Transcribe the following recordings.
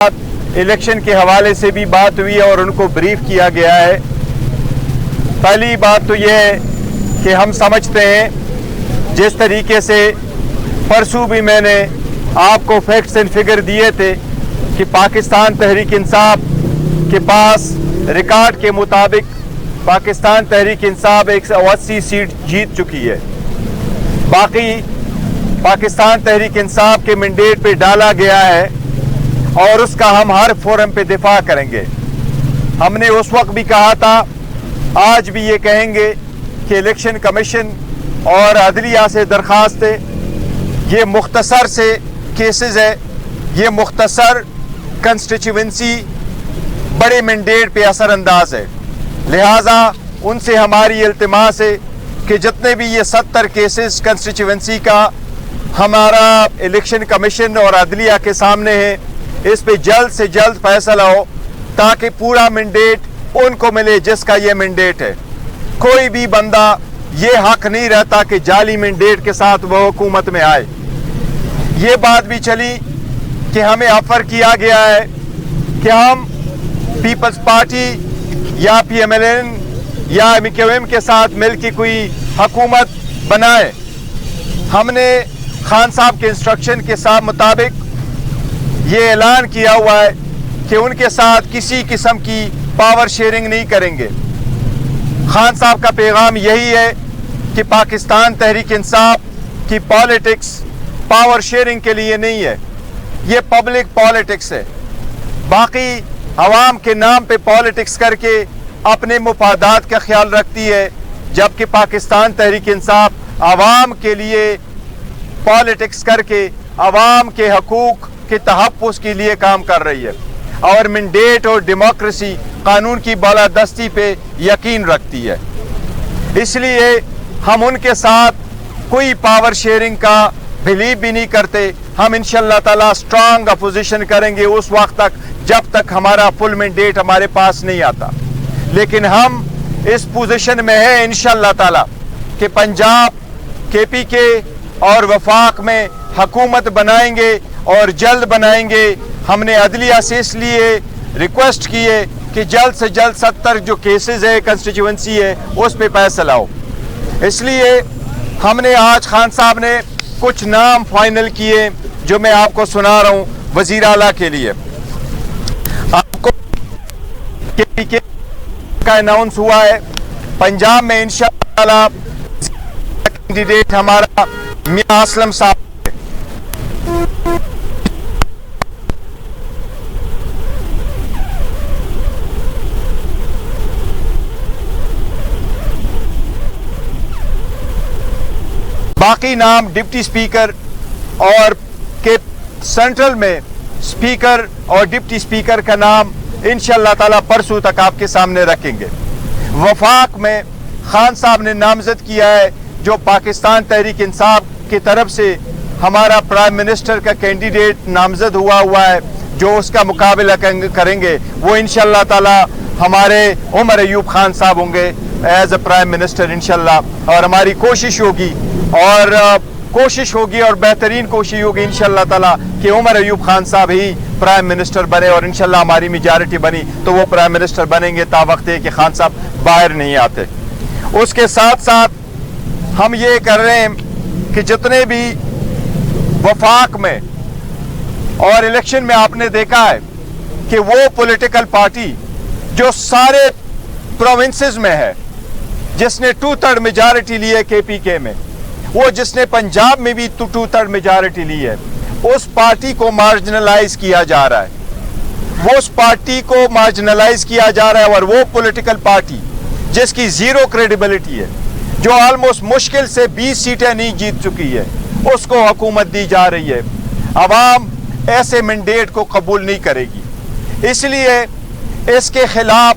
Election के हवाले से भी बात हुई है और उनको ब्रीफ किया गया है। पहली बात तो ये है कि हम समझते हैं जिस तरीके से परसों भी मैंने आपको फैक्ट्स एंड फिगर दिए थे कि पाकिस्तान तहरीक इंसाफ के पास रिकॉर्ड के मुताबिक पाकिस्तान तहरीक इंसाफ 180 सीट जीत चुकी है। बाकी पाकिस्तान तहरीक इंसाफ के मैंडेट पे डाला गया है और उसका हम हर फोरम पे दिफा करेंगे। हमने उस वक्त भी कहा था, आज भी ये कहेंगे कि इलेक्शन कमीशन और अदलिया से दरख्वास्त है, ये मुख्तसर से केसेस है, ये मुख्तसर कंस्टिट्यूंसी बड़े मैंडेट पे असर अंदाज है। लिहाजा उनसे हमारी इल्तिमास है कि जितने भी ये 70 केसेस कंस्टिट्यूंसी का हमारा इलेक्शन कमीशन और अदलिया के सामने है, इस पे जल्द से जल्द फैसला हो ताकि पूरा मैंडेट उनको मिले जिसका ये मैंडेट है। कोई भी बंदा ये हक नहीं रहता कि जाली मैंडेट के साथ वो हुकूमत में आए। ये बात भी चली कि हमें ऑफर किया गया है कि हम पीपल्स पार्टी या PMLN या MQM के साथ मिलकर कोई हुकूमत बनाए। हमने खान साहब के इंस्ट्रक्शन के साथ मुताबिक ये ऐलान किया हुआ है कि उनके साथ किसी किस्म की पावर शेयरिंग नहीं करेंगे। खान साहब का पैगाम यही है कि पाकिस्तान तहरीक इंसाफ की पॉलिटिक्स पावर शेयरिंग के लिए नहीं है, ये पब्लिक पॉलिटिक्स है। बाकी अवाम के नाम पे पॉलिटिक्स करके अपने मुफादात का ख्याल रखती है, जबकि पाकिस्तान तहरीक इंसाफ अवाम के लिए पॉलिटिक्स करके अवाम के हकूक के तहफ़्फ़ुज़ के लिए काम कर रही है और मैंडेट और डेमोक्रेसी कानून की बालादस्ती पे यकीन रखती है। इसलिए हम उनके साथ कोई पावर शेयरिंग का बिलीव भी नहीं करते। हम इंशाअल्लाह ताला स्ट्रांग अपोजिशन करेंगे उस वक्त तक जब तक हमारा फुल मैंडेट हमारे पास नहीं आता। लेकिन हम इस पोजीशन में है इंशाअल्लाह ताला कि पंजाब KPK और वफाक में हुकूमत बनाएंगे और जल्द बनाएंगे। हमने अदलिया से इसलिए रिक्वेस्ट की है कि जल्द से जल्द 70 जो केसेस है कंस्टिट्यूंसी है उस पे फैसला हो। इसलिए हमने आज खान साहब ने कुछ नाम फाइनल किए जो मैं आपको सुना रहा हूँ वजीर आला के लिए। आपको KPK का अनाउंस हुआ है, पंजाब में इंशाअल्लाह कैंडिडेट हमारा मियां असलम साहब है। बाकी नाम डिप्टी स्पीकर और के सेंट्रल में स्पीकर और डिप्टी स्पीकर का नाम इंशाअल्लाह ताला परसों तक आपके सामने रखेंगे। वफाक में खान साहब ने नामजद किया है जो पाकिस्तान तहरीक इंसाफ की तरफ से हमारा प्राइम मिनिस्टर का कैंडिडेट नामजद हुआ है, जो उसका मुकाबला करेंगे वो इंशाअल्लाह ताला हमारे उमर अयूब खान साहब होंगे एज अ प्राइम मिनिस्टर इंशाअल्लाह। और हमारी कोशिश होगी और बेहतरीन कोशिश होगी इंशाअल्लाह ताला कि उमर अयूब खान साहब ही प्राइम मिनिस्टर बने और इंशाअल्लाह हमारी मेजॉरिटी बनी तो वो प्राइम मिनिस्टर बनेंगे तावक्त है कि खान साहब बाहर नहीं आते। उसके साथ साथ हम ये कर रहे हैं कि जितने भी वफाक में और इलेक्शन में आपने देखा है कि वो पॉलिटिकल पार्टी जो सारे प्रोविंसेस में है, जिसने 2/3 मेजॉरिटी ली है KPK में, वो जिसने पंजाब में भी 2/3 मेजॉरिटी ली है, उस पार्टी को मार्जिनलाइज किया जा रहा है। वो उस पार्टी को मार्जिनलाइज किया जा रहा है और वो पॉलिटिकल पार्टी जिसकी जीरो क्रेडिबिलिटी है, जो ऑलमोस्ट मुश्किल से 20 सीटें नहीं जीत चुकी है, उसको हुकूमत दी जा रही है। अवाम ऐसे मैंडेट को कबूल नहीं करेगी। इसलिए इसके खिलाफ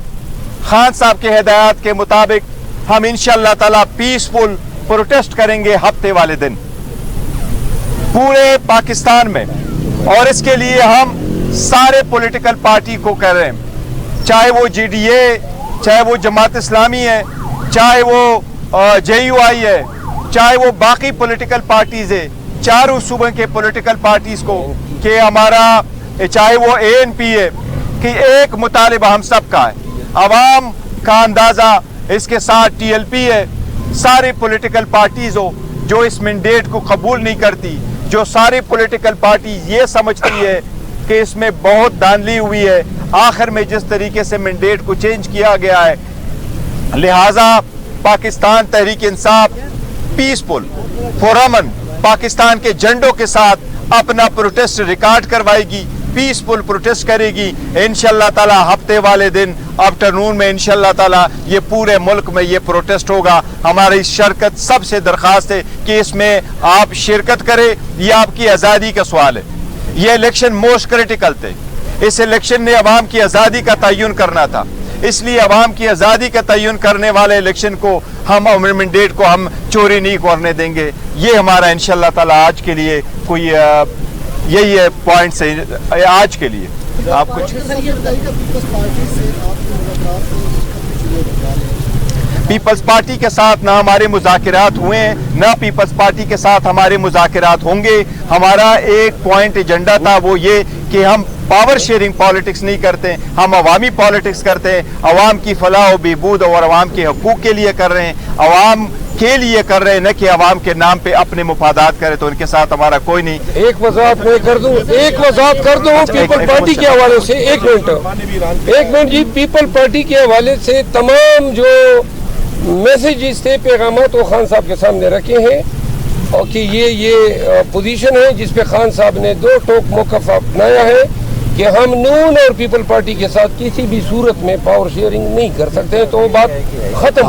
खान साहब के हिदायत के मुताबिक हम इंशाअल्लाह ताला पीसफुल प्रोटेस्ट करेंगे हफ्ते वाले दिन पूरे पाकिस्तान में। और इसके लिए हम सारे पॉलिटिकल पार्टी को कह रहे हैं, चाहे वो GDA, चाहे वो जमात इस्लामी है, चाहे वो JUI है, चाहे वो बाकी पॉलिटिकल पार्टीज है, चारों सूबे के पॉलिटिकल पार्टीज को कि हमारा चाहे वो ANP है, कि एक मुतालिबा हम सब का है, अवाम का अंदाज़ा इसके साथ TLP है, सारी पॉलिटिकल पार्टीज़ हो जो इस मैंडेट को कबूल नहीं करती, जो सारी पॉलिटिकल पार्टी ये समझती है कि इसमें बहुत धांधली हुई है, आखिर में जिस तरीके से मैंडेट को चेंज किया गया है, लिहाजा पाकिस्तान तहरीक इंसाफ पीसफुल पुरअमन पाकिस्तान के झंडों के साथ अपना प्रोटेस्ट रिकॉर्ड करवाएगी, पीसफुल प्रोटेस्ट करेगी। इंशाअल्लाह ताला हफ्ते वाले दिन आफ्टरनून में इंशाअल्लाह ताला ये पूरे मुल्क में ये प्रोटेस्ट होगा। हमारी शिरकत सबसे दरख्वास्त है कि इसमें आप शिरकत करें, ये आपकी आज़ादी का सवाल है। ये इलेक्शन मोस्ट क्रिटिकल थे, इस इलेक्शन ने अवाम की आज़ादी का तयन करना था, इसलिए अवाम की आज़ादी का तयन करने वाले इलेक्शन को हम मैंडेट को हम चोरी नहीं करने देंगे। ये हमारा इंशाअल्लाह ताला आज के लिए कोई यही है पॉइंट्स है आज के लिए। आप कुछ पीपल्स पार्टी के साथ ना हमारे मुज़ाकिरात हुए हैं, ना पीपल्स पार्टी के साथ हमारे मुज़ाकिरात होंगे। हमारा एक पॉइंट एजेंडा था, वो ये कि हम पावर शेयरिंग पॉलिटिक्स नहीं करते, हम अवामी पॉलिटिक्स करते हैं, अवाम की फलाह व बहबूद और अवाम के हकूक़ के लिए कर रहे हैं, अवाम के लिए कर रहे हैं, न कि अवाम के नाम पे अपने मुफादात करें। तो उनके साथ हमारा कोई नहीं। एक वजाहत मैं कर दूं, पीपल पार्टी के हवाले से एक मिनट जी, पीपल पार्टी के हवाले से तमाम जो मैसेजेस थे, पैगामात वो खान साहब के सामने रखे हैं, और कि ये पोजीशन है जिस पे खान साहब ने दो टोक मौक़िफ़ अपनाया है कि हम नून और पीपल पार्टी के साथ किसी भी सूरत में पावर शेयरिंग नहीं कर सकते हैं। तो वो बात खत्म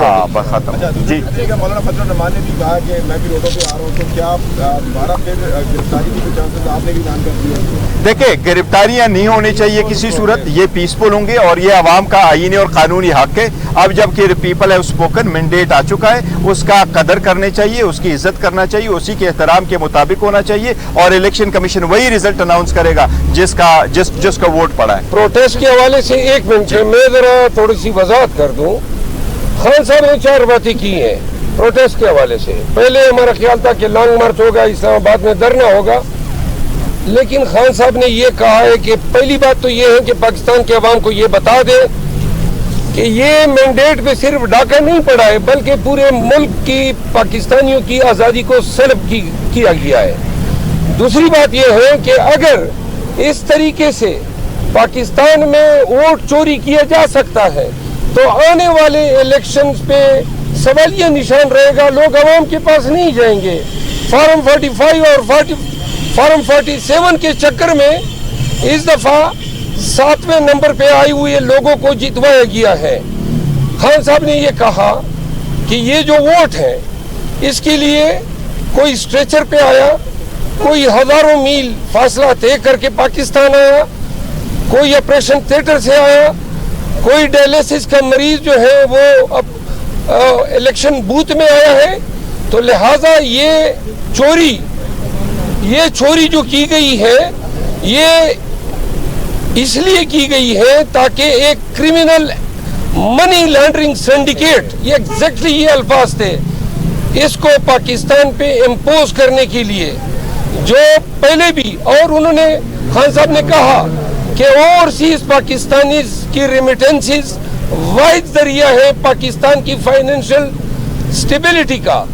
जी। मौलाना फजल रहमान ने भी कहा कि मैं भी रोडों पे आ रहा हूँ, तो क्या दोबारा फिर गिरफ्तारी की चांसेस आपने भी बयान कर दिया? देखिए, गिरफ्तारियां नहीं होनी चाहिए किसी सूरत, ये पीसफुल होंगे और ये अवाम का आईनी और कानूनी हक है। अब जबकि पीपल है स्पोकन मैंडेट आ चुका है, उसका कदर करनी चाहिए, उसकी इज्जत करना चाहिए, उसी के एहतराम के मुताबिक होना चाहिए, और इलेक्शन कमीशन वही रिजल्ट अनाउंस करेगा जिसका वोट पड़ा है। प्रोटेस्ट के हवाले से एक मिनट मैं जरा थोड़ी सी वजाहत कर दूं। खान साहब ने 4 बातें की हैं प्रोटेस्ट के हवाले से। पहले हमारा ख्याल था कि लॉन्ग मार्च होगा, इस्लामाबाद में धरना होगा, लेकिन खान साहब ने ये कहा है कि पहली बात तो ये है कि पाकिस्तान के अवाम को ये बता दे कि ये मैंडेट पे सिर्फ डाका नहीं पड़ा है, बल्कि पूरे मुल्क की पाकिस्तानियों की आज़ादी को सल्ब किया गया है। दूसरी बात ये है कि अगर इस तरीके से पाकिस्तान में वोट चोरी किया जा सकता है तो आने वाले इलेक्शंस पे सवालिया निशान रहेगा, लोग अवाम के पास नहीं जाएंगे। फॉर्म 45 और फॉर्म 47 के चक्कर में इस दफा 7वें नंबर पे आए हुए लोगों को जितवाया गया है। खान साहब ने ये कहा कि ये जो वोट है इसके लिए कोई स्ट्रेचर पे आया, कोई हजारों मील फासला तय करके पाकिस्तान आया, कोई ऑपरेशन थिएटर से आया, कोई डायलिसिस का मरीज जो है वो अब इलेक्शन बूथ में आया है। तो लिहाजा ये चोरी जो की गई है ये इसलिए की गई है ताकि एक क्रिमिनल मनी लॉन्ड्रिंग सिंडिकेट, ये एग्जैक्टली ये अल्फाज थे, इसको पाकिस्तान पे इम्पोज करने के लिए जो पहले भी, और उन्होंने खान साहब ने कहा कि ओवरसीज पाकिस्तानीज की रेमिटेंसेस वाहिद जरिया है पाकिस्तान की फाइनेंशियल स्टेबिलिटी का,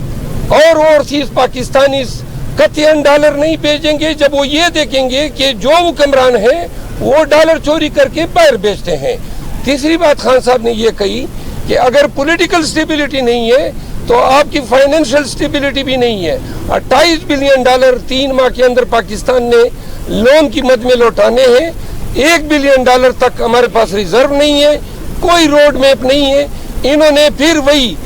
और ओवरसीज पाकिस्तानीज कतईन डॉलर नहीं भेजेंगे जब वो ये देखेंगे कि जो हुक्मरान है वो डॉलर चोरी करके बाहर बेचते हैं। तीसरी बात खान साहब ने ये कही कि अगर पॉलिटिकल स्टेबिलिटी नहीं है तो आपकी फाइनेंशियल स्टेबिलिटी भी नहीं है। 28 बिलियन डॉलर 3 माह के अंदर पाकिस्तान ने लोन की मद में लौटाने हैं। 1 बिलियन डॉलर तक हमारे पास रिजर्व नहीं है, कोई रोड मैप नहीं है। इन्होंने फिर वही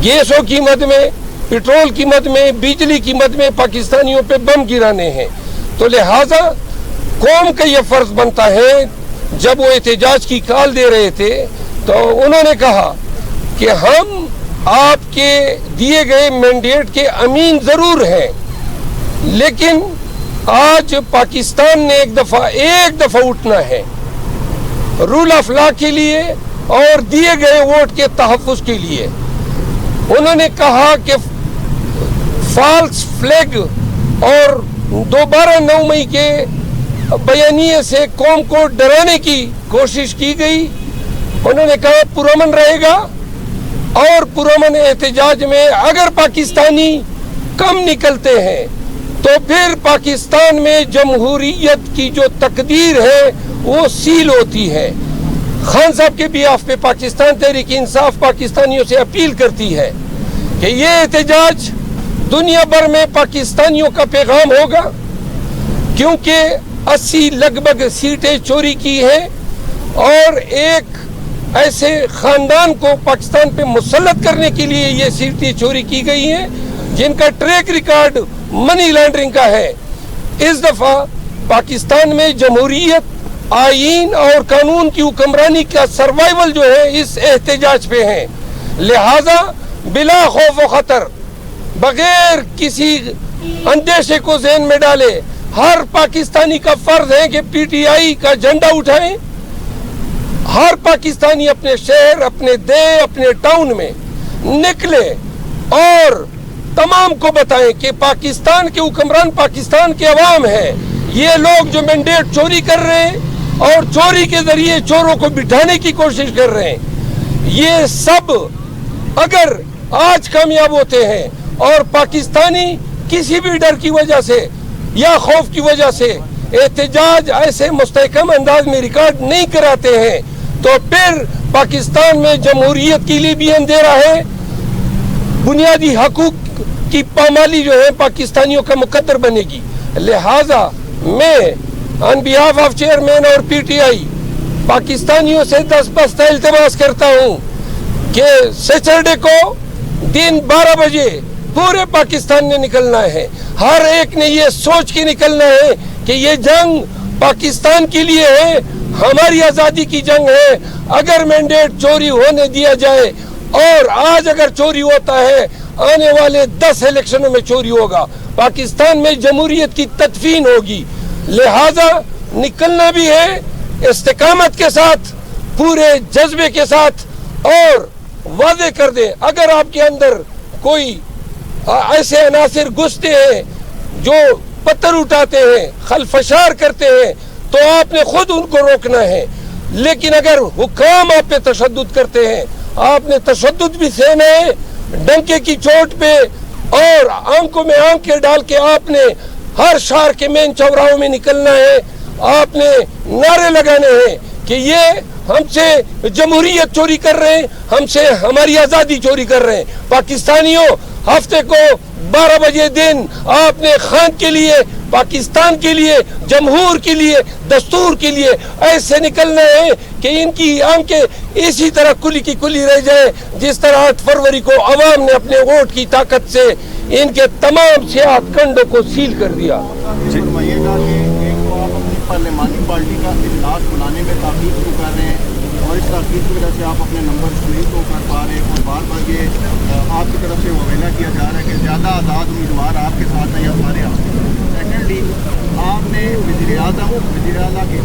गैसों की मद में, पेट्रोल की मद में, बिजली की मद में पाकिस्तानियों पे बम गिराने हैं। तो लिहाजा कौम का ये फर्ज बनता है, जब वो एहतजाज की कॉल दे रहे थे तो उन्होंने कहा कि हम आपके दिए गए मैंडेट के अमीन जरूर हैं, लेकिन आज पाकिस्तान ने एक दफा उठना है रूल ऑफ लॉ के लिए और दिए गए वोट के तहफ्फुज के लिए। उन्होंने कहा कि फॉल्स फ्लैग और दोबारा 9 मई के बयानिए से कौम को डराने की कोशिश की गई। उन्होंने कहा पुरअमन रहेगा, और पुरअमन एहतजाज में अगर पाकिस्तानी कम निकलते हैं तो फिर पाकिस्तान में जमहूरियत की जो तकदीर है वो सील होती है। खान साहब के बिहाफ पे पाकिस्तान तहरीक इंसाफ पाकिस्तानियों से अपील करती है कि ये एहतजाज दुनिया भर में पाकिस्तानियों का पैगाम होगा, क्योंकि 80 लगभग सीटें चोरी की हैं और एक ऐसे खानदान को पाकिस्तान पे मुसल्लत करने के लिए ये सीटें चोरी की गई हैं जिनका ट्रैक रिकॉर्ड मनी लॉन्ड्रिंग का है। इस दफा पाकिस्तान में जमहूरियत, आईन और कानून की हुक्मरानी का सर्वाइवल जो है इस एहतजाज पे है। लिहाजा बिला खौफ व खतर, बगैर किसी अंदेशे को ज़हन में डाले, हर पाकिस्तानी का फर्ज है कि पीटीआई का झंडा उठाएं। हर पाकिस्तानी अपने शहर, अपने देश, अपने टाउन में निकले और तमाम को बताएं कि पाकिस्तान के हुक्मरान पाकिस्तान के अवाम है। ये लोग जो मैंडेट चोरी कर रहे हैं और चोरी के जरिए चोरों को बिठाने की कोशिश कर रहे हैं, ये सब अगर आज कामयाब होते हैं और पाकिस्तानी किसी भी डर की वजह से या खौफ की वजह से एहतजाज ऐसे मुस्तहकम अंदाज में रिकॉर्ड नहीं कराते हैं, तो फिर पाकिस्तान में जमहूरियत के लिए भी अंधेरा है। बुनियादी हकूक की पामाली जो है पाकिस्तानियों का मुकद्दर बनेगी। लिहाजा मैं ऑन बिहाफ ऑफ चेयरमैन और पीटीआई पाकिस्तानियों से 10 बस्ता इल्तिमास करता हूँ कि सैटरडे को दिन 12 बजे पूरे पाकिस्तान ने निकलना है। हर एक ने ये सोच के निकलना है कि ये जंग पाकिस्तान के लिए है, हमारी आज़ादी की जंग है। अगर मैंडेट चोरी होने दिया जाए, और आज अगर चोरी होता है, आने वाले 10 इलेक्शनों में चोरी होगा, पाकिस्तान में जमहूरियत की तदफीन होगी। लिहाजा निकलना भी है इस्तिकामत के साथ, पूरे जज्बे के साथ, और वादे कर दे अगर आपके अंदर कोई ऐसे अनासिर घुसते हैं जो पत्थर उठाते हैं, खलफशार करते हैं, तो आपने खुद उनको रोकना है। लेकिन अगर हुक्काम आप पे तशद्दुद करते हैं, आपने तशद्दुद भी सहना है, डंके की चोट पे और आंखों में आंखें डाल के आपने हर शहर के मेन चौराहों में निकलना है। आपने नारे लगाने हैं कि ये हमसे जमहूरियत चोरी कर रहे हैं, हमसे हमारी आज़ादी चोरी कर रहे हैं। पाकिस्तानियों, हफ्ते को 12 बजे दिन आपने खान के लिए, पाकिस्तान के लिए, जमहूर के लिए, दस्तूर के लिए ऐसे निकलना है कि इनकी आंखें इसी तरह कुली की कुली रह जाए जिस तरह 8 फरवरी को अवाम ने अपने वोट की ताकत से इनके तमाम सियाहत कंडों को सील कर दिया। फरमाइएगा कि एक तो आप अपनी पार्लिमानी पार्टी का इजलास बुलाने में ताक़ीद क्यों कर रहे हैं, और इस ताक़ीद की वजह से आप अपने नंबर नहीं तो कर पा रहे हैं, और बार बार ये आपकी तरफ से ववेला किया जा रहा है कि ज़्यादा आज़ाद उम्मीदवार आपके साथ हैं या सारे आप। सेकेंडली, आपने वज़ीर आज़म, वज़ीर आला के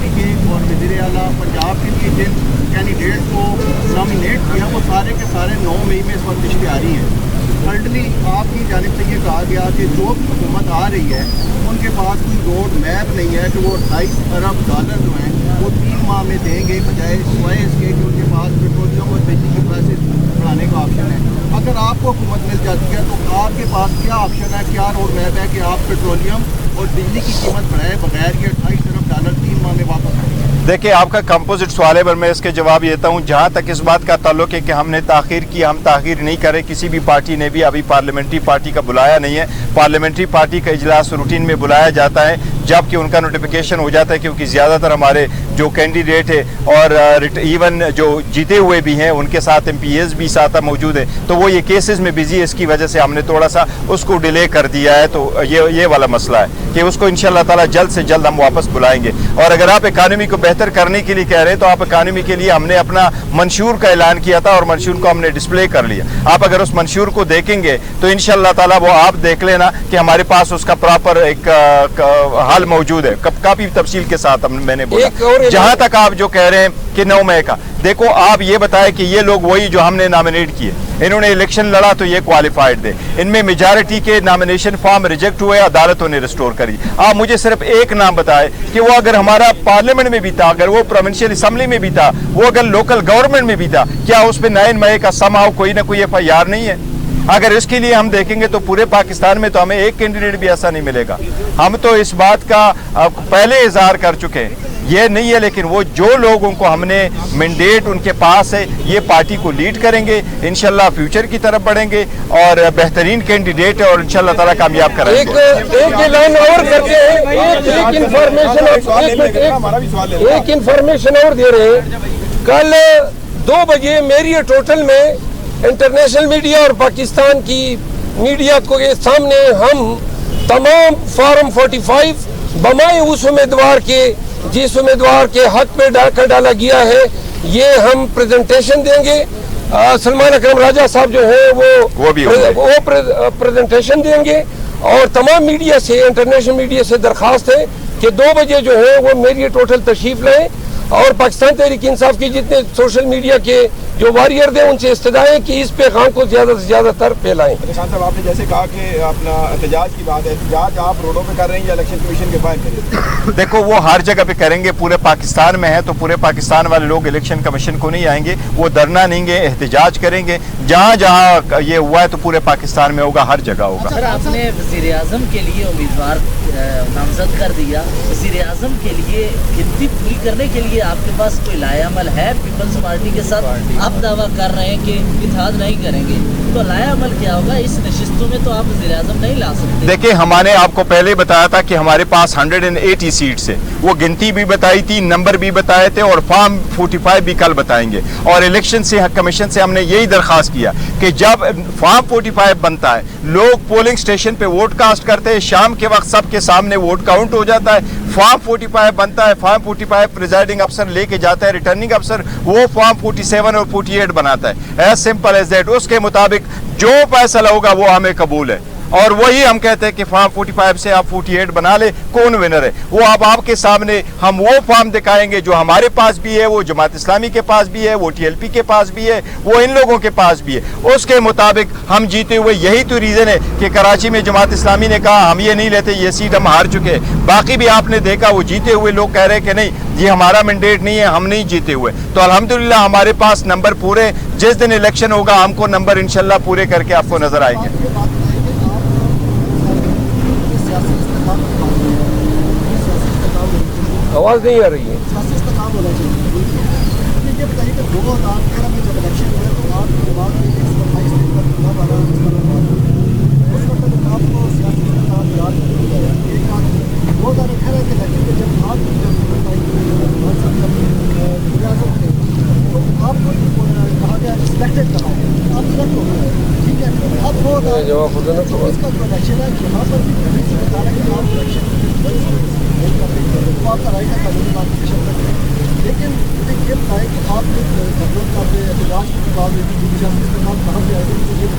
और वज़ीर आला पंजाब के लिए जिन कैंडिडेट को नॉमिनेट किया वो सारे के सारे 9 मई में इस वक्त इश्तिहारी हैं। थर्डली, आपकी जानिब से ये कहा गया कि जो भी हुकूमत आ रही है उनके पास कोई रोड मैप नहीं है कि वो 28 अरब डॉलर जो हैं वो 3 माह में देंगे, बजाय सिवाय इसके कि उनके पास पेट्रोलियम और बिजली के प्राइसेस बढ़ाने का ऑप्शन है। अगर आपको हुकूमत मिल जाती है तो आपके पास क्या ऑप्शन है, क्या रोड मैप है कि आप पेट्रोलियम और बिजली की कीमत बढ़ाए बगैर ये 28 अरब डॉलर 3 माह में वापस आएंगे? देखिए, आपका कंपोजिट सवाल है, पर मैं इसके जवाब देता हूँ। जहाँ तक इस बात का ताल्लुक है कि हमने ताख़ीर की, हम ताख़ीर नहीं करें। किसी भी पार्टी ने भी अभी पार्लियामेंट्री पार्टी का बुलाया नहीं है। पार्लियामेंट्री पार्टी का इजलास रूटीन में बुलाया जाता है जबकि उनका नोटिफिकेशन हो जाता है, क्योंकि ज़्यादातर हमारे जो कैंडिडेट है और इवन जो जीते हुए भी हैं उनके साथ MPs भी साथ मौजूद है, तो वो ये केसेस में बिजी है। इसकी वजह से हमने थोड़ा सा उसको डिले कर दिया है। तो ये वाला मसला है कि उसको इंशाल्लाह ताला जल्द से जल्द हम वापस बुलाएंगे। और अगर आप इकानमी को बेहतर करने के लिए कह रहे हैं तो आप इकानमी के लिए हमने अपना मंशूर का ऐलान किया था और मंशूर को हमने डिस्प्ले कर लिया। आप अगर उस मंशूर को देखेंगे तो इंशाल्लाह ताला वो आप देख लेना कि हमारे पास उसका प्रॉपर एक हाल मौजूद है, काफी तफसील के साथ मैंने बोला। जहां तक आप जो कह रहे हैं कि 9 मई का, देखो आप ये बताएं कि ये लोग वही जो हमने नॉमिनेट किए, इन्होंने इलेक्शन लड़ा तो ये क्वालिफाइड थे। इनमें मेजॉरिटी के नॉमिनेशन फॉर्म रिजेक्ट हुए, अदालतों ने रिस्टोर करी। आप मुझे सिर्फ एक नाम बताए कि वो अगर हमारा पार्लियामेंट में भी था, अगर वो प्रोविंशियल असम्बली में भी था, वो अगर लोकल गवर्नमेंट में भी था, क्या उस पर 9 मई का समाव कोई ना कोई FIR नहीं है? अगर इसके लिए हम देखेंगे तो पूरे पाकिस्तान में तो हमें एक कैंडिडेट भी ऐसा नहीं मिलेगा। हम तो इस बात का पहले इजहार कर चुके हैं, ये नहीं है, लेकिन वो जो लोगों को हमने मैंडेट उनके पास है, ये पार्टी को लीड करेंगे, इंशाल्लाह फ्यूचर की तरफ बढ़ेंगे और बेहतरीन कैंडिडेट है और इंशाल्लाह ताला कामयाब करेंगे। एक लाइन और करते हैं, एक इंफॉर्मेशन और दे रहे हैं। कल 2 बजे मेरियट होटल में इंटरनेशनल मीडिया और पाकिस्तान की मीडिया को के सामने हम तमाम फॉर्म 45 बमाए उस उम्मीदवार के जिस उम्मीदवार के हक पे डाका डाला गया है, ये हम प्रेजेंटेशन देंगे। सलमान अकरम राजा साहब जो है वो प्रेजेंटेशन देंगे और तमाम मीडिया से, इंटरनेशनल मीडिया से दरखास्त है कि 2 बजे जो है वो मेरियट होटल तशरीफ लाएं और पाकिस्तान तहरीक इंसाफ की जितने सोशल मीडिया के जो वॉरियर थे उनसे इस्तदाएं कि इस पैगाम को ज्यादा से ज्यादा तर फैलाएं। निशान साहब, आपने जैसे कहा कि अपना एहतजाज की बात है, एहतजाज आप रोडों पे कर रहे हैं या इलेक्शन कमीशन के बाहर करेंगे? देखो, वो हर जगह पे करेंगे। पूरे पाकिस्तान में है तो पूरे पाकिस्तान वाले लोग इलेक्शन कमीशन को नहीं आएंगे, वो धरना देंगे, एहतजाज करेंगे। जहाँ जहाँ ये हुआ है तो पूरे पाकिस्तान में होगा, हर जगह होगा। सर, आपने वज़ीर आज़म के लिए उम्मीदवार नामजद कर दिया, वज़ीर आज़म के लिए गिनती पूरी करने के लिए आपके पास कोई लाएअमल है? पीपल्स पार्टी के साथ आप दावा कर रहे हैं कि इत्तेहाद नहीं करेंगे, तो लाएअमल क्या होगा? इस नशिस्तों में तो आप वज़ीर आज़म नहीं ला सकते। देखिए, हमने आपको पहले बताया था कि हमारे पास 180 सीट्स है, वो गिनती भी बताई थी, नंबर भी बताए थे और फॉर्म 45 भी कल बताएंगे। और इलेक्शन से कमीशन से हमने यही दरख्वास्त किया कि जब फॉर्म 45 बनता है, लोग पोलिंग स्टेशन पे वोट कास्ट करते हैं, शाम के वक्त सबके सामने वोट काउंट हो जाता है, फॉर्म 45 बनता है, फॉर्म 45 प्रिजाइडिंग अफसर लेके जाता है, रिटर्निंग अफसर वो फॉर्म 47 और 48 बनाता है। As simple as that. उसके मुताबिक जो फैसला होगा वो हमें कबूल है और वही हम कहते हैं कि फॉर्म 45 से आप 48 बना ले, कौन विनर है वो अब आपके सामने हम वो फॉर्म दिखाएंगे जो हमारे पास भी है, वो जमात इस्लामी के पास भी है, वो TLP के पास भी है, वो इन लोगों के पास भी है। उसके मुताबिक हम जीते हुए, यही तो रीज़न है कि कराची में जमात इस्लामी ने कहा हम ये नहीं लेते, ये सीट हम हार चुके हैं। बाकी भी आपने देखा वो जीते हुए लोग कह रहे हैं कि नहीं, ये हमारा मैंडेट नहीं है, हम नहीं जीते हुए। तो अल्हम्दुलिल्लाह हमारे पास नंबर पूरे, जिस दिन इलेक्शन होगा हमको नंबर इंशाल्लाह पूरे करके आपको नजर आएंगे। आवाज नहीं आ रही है।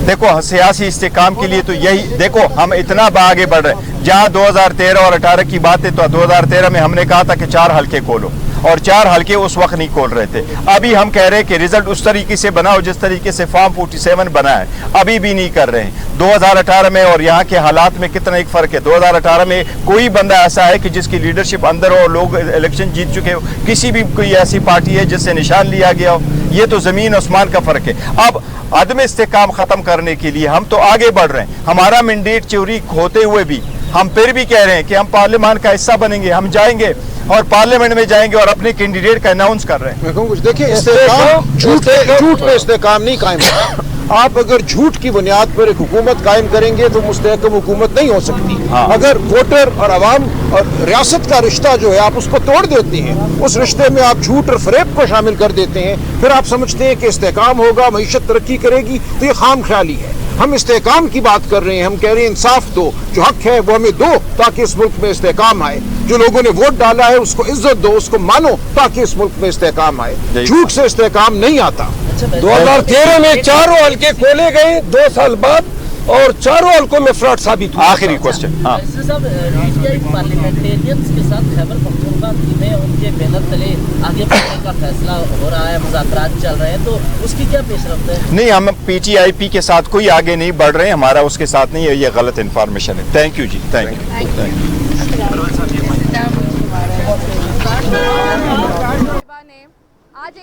देखो, सियासी इस्तेकाम के लिए तो यही, देखो हम इतना आगे बढ़ रहे हैं। जहाँ 2013 और 18 की बात है तो 2013 में हमने कहा था कि 4 हल्के खोलो और 4 हल्के उस वक्त नहीं खोल रहे थे। अभी हम कह रहे हैं कि रिजल्ट उस तरीके से बनाओ जिस तरीके से फॉर्म 47 बना है, अभी भी नहीं कर रहे हैं। 2018 में और यहाँ के हालात में कितना एक फ़र्क है। 2018 में कोई बंदा ऐसा है कि जिसकी लीडरशिप अंदर हो और लोग इलेक्शन जीत चुके हो? किसी भी कोई ऐसी पार्टी है जिससे निशान लिया गया हो? ये तो ज़मीन आसमान का फ़र्क है। अब अदम इस्तेकाम ख़त्म करने के लिए हम तो आगे बढ़ रहे हैं। हमारा मैंडेट चोरी होते हुए भी हम फिर भी कह रहे हैं कि हम पार्लियामान का हिस्सा बनेंगे, हम जाएंगे और पार्लियामेंट में जाएंगे और अपने कैंडिडेट का अनाउंस कर रहे हैं। मैं कहूँ कुछ देखिए, इस्तेकाम झूठ पे इस्तेकाम नहीं कायम होता। आप अगर झूठ की बुनियाद पर एक हुकूमत कायम करेंगे तो मुस्तहकम हुकूमत नहीं हो सकती। अगर वोटर और अवाम और रियासत का रिश्ता जो है आप उसको तोड़ देते हैं, उस रिश्ते में आप झूठ और फरेब को शामिल कर देते हैं, फिर आप समझते हैं कि इस्तेकाम होगा, मईशत तरक्की करेगी, तो ये खाम ख्याली है। हम इस्तेकाम की बात कर रहे हैं, हम कह रहे हैं इंसाफ दो, जो हक है वो हमें दो ताकि इस मुल्क में इस्तेकाम आए। जो लोगों ने वोट डाला है उसको इज्जत दो, उसको मानो ताकि इस मुल्क में इस्तेकाम आए। झूठ से इस्तेकाम नहीं आता। 2013 में 4 हल्के खोले गए 2 साल बाद और 4 हल्कों में फ्रॉड साबित हुआ। आखिरी क्वेश्चन, साहब, पार्लियामेंटेरियंस के साथ खैबर पख्तूनख्वा में उनके बैनर तले आगे बढ़ने का फैसला हो रहा है, मुज़ाकरात चल रहे हैं, तो उसकी क्या पेशरफ्त है? नहीं, हम PTIP के साथ कोई आगे नहीं बढ़ रहे हैं, हमारा उसके साथ नहीं है, ये गलत इन्फॉर्मेशन है। Thank you ji, thank you.